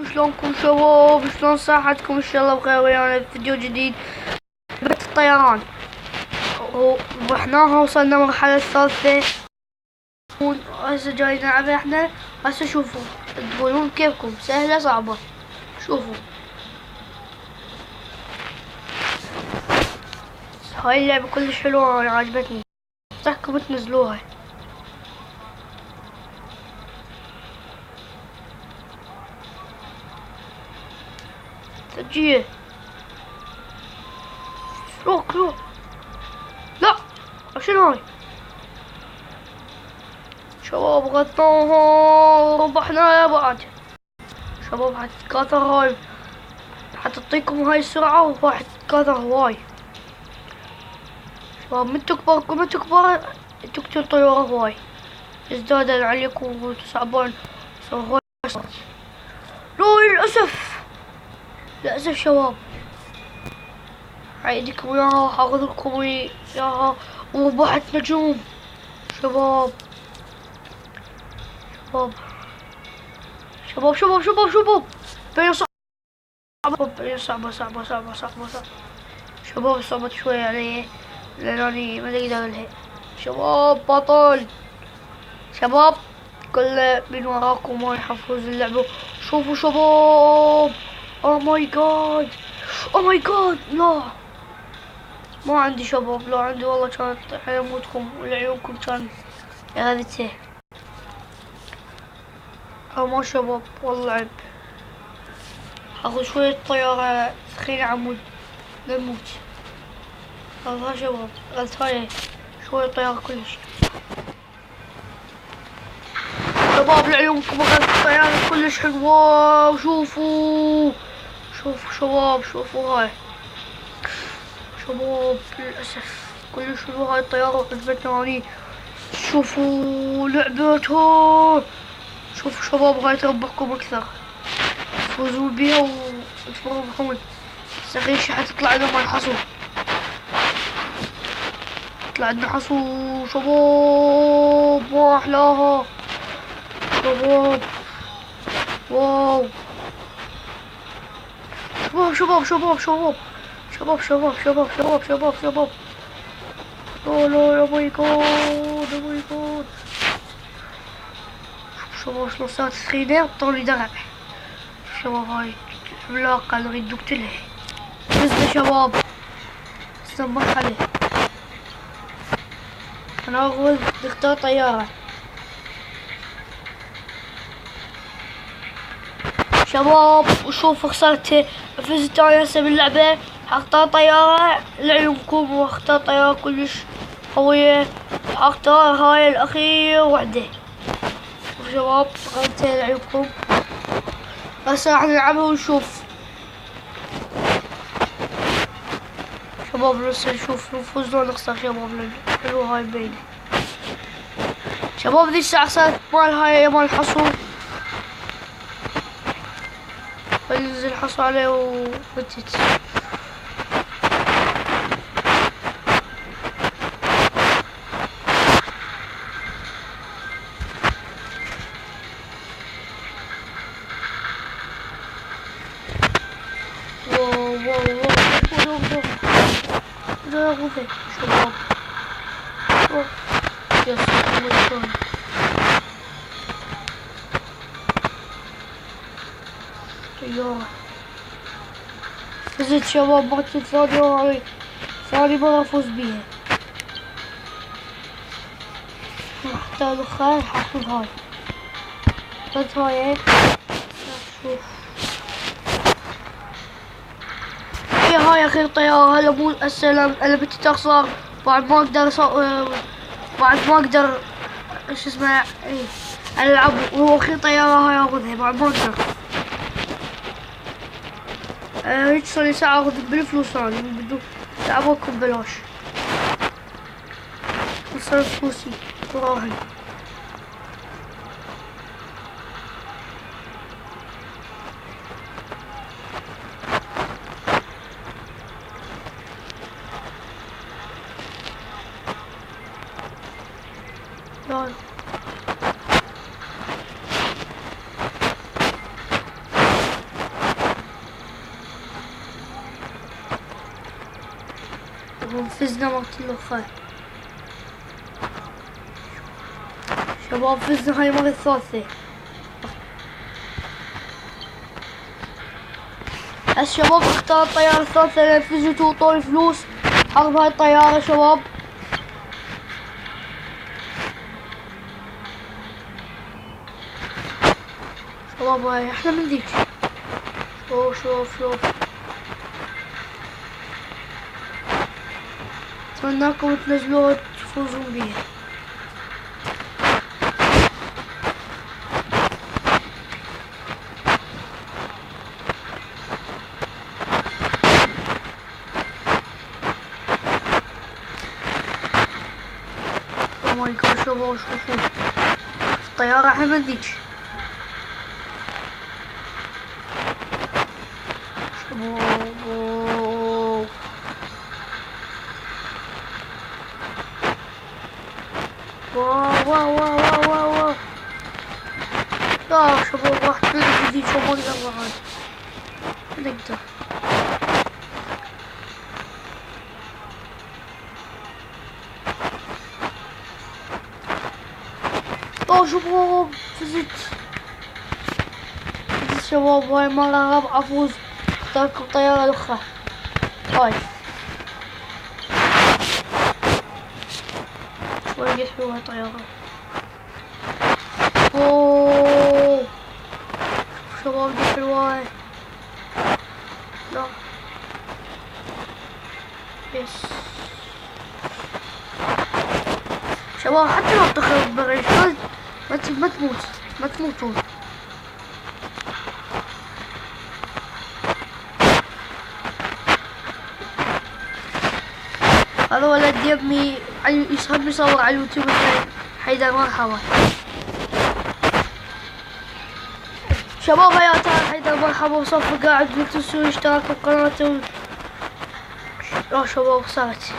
شلونكم شباب؟ شلون صحتكم؟ ان شاء الله بخير. ويانا فيديو جديد بالطيران، ورحناها وصلنا مرحلة الثالثة. هسه جاي نلعب احنا. هسه شوفوا تقولون كيفكم، سهلة صعبة؟ شوفوا هاي اللعبة كلش حلوة، انا عجبتني، انصحكم تنزلوها. سجيه روح لا، شنو هاي؟ شباب غطوها وربحنا يا بعد. شباب حتتكاثر هاي، حتعطيكم هاي السرعة وراح تتكاثر هواي. شباب من تكبر تقتل طيارة هواي، يزداد عليكم وتصعبون هواي. للأسف شباب، عيدكم وياها وحاخذكم وياها وربحت نجوم. شباب بين صعبة. شباب صعبت شوي علي لاني ما اقدر لها. شباب بطل، شباب كله من وراكم ما يحفظ اللعبة. شوفوا شباب، او ماي جاد لا ما عندي شباب، لو عندي والله كانت حيموتكم ولعيونكم كان غابته. ما شباب والله عيب، اخذ شوية طيارة ثخين عمود نموت. هذا شباب غلطاية شوية طيارة كلش. شباب لعيونكم غلط طيارة كلش حلوة. وشوفوا شباب، شوفوا هاي شباب، للأسف كلش حلوة هاي الطيارة عجبتني اني. شوفوا لعبتها، شوفوا شباب هاي تربحكم اكثر، تفوزون بيها وتربحون. سخيشة حتطلع لنا مال حصو، طلع عندنا حصو شباب، ما احلاها شباب. واو شباب لا يا ماي جاد. شباب شلون صارت سخينة طولي درع. شباب هاي عملاقة نريد نقتلها. فزنا شباب، فزنا مرحلة. انا اقول نختار طيارة. شباب وشوفوا خسرت، فزت انا هسه باللعبة. حختار طيارة لعيونكم، واختار طيارة كلش قوية، حختار هاي الاخير وحدة. شوف شباب غلطتين لعيونكم. هسه راح نلعبها ونشوف. شباب هسه نشوف نفوز لو نخسر. شباب حلوة هاي باينة. شباب ذي الساعة صارت مال هاي مال الحصول، بنزل حصو عليه وبتت. واو شباب يس طيارة فزت شباب مرة ثانية، ثاني مرة أفوز بيها. حتى الأخير حاخذ هاي، خذ هاي. شوف هاي اخير طيارة. هلا مو السلام، انا بنتي تخسر بعد ما اقدر ايش اسمه العب. وهو اخير طيارة هاي اخذها بعد ما اقدر. هيك صار لي ساعة اخذ بالفلوس، انا بدو العبكم ببلاش. خسرت فلوسي وراهن. فزنا وقت الأخير. شباب فزنا هاي المرة الثالثة. الشباب اختار الطيارة الثالثة لأن فزتوا وطول الفلوس حرب هاي الطيارة شباب. شباب هاي احلى من ذيك. شوف اتمناكم تنزلوها تفوزون بيها. ماي جاد شباب شوفوا الطيارة احلى من ذيك. واو لا شباب راح تنزل ذيك وما نقدر عاد نقدر. شباب فزت شباب هاي مرة رابعة فوز. اختاركم طيارة الأخرى هاي شوي حلوة طيارة. اوه شباب دي حلوة. لا يس شباب حتى لو تخرب بريش ما تموتون. هذا ولد يبني يحب يصور على اليوتيوب حيدر مرحبا. شباب حياتي حيدر مرحبا وصف قاعد لا تنسوا الاشتراك بالقناة. يا شباب صارت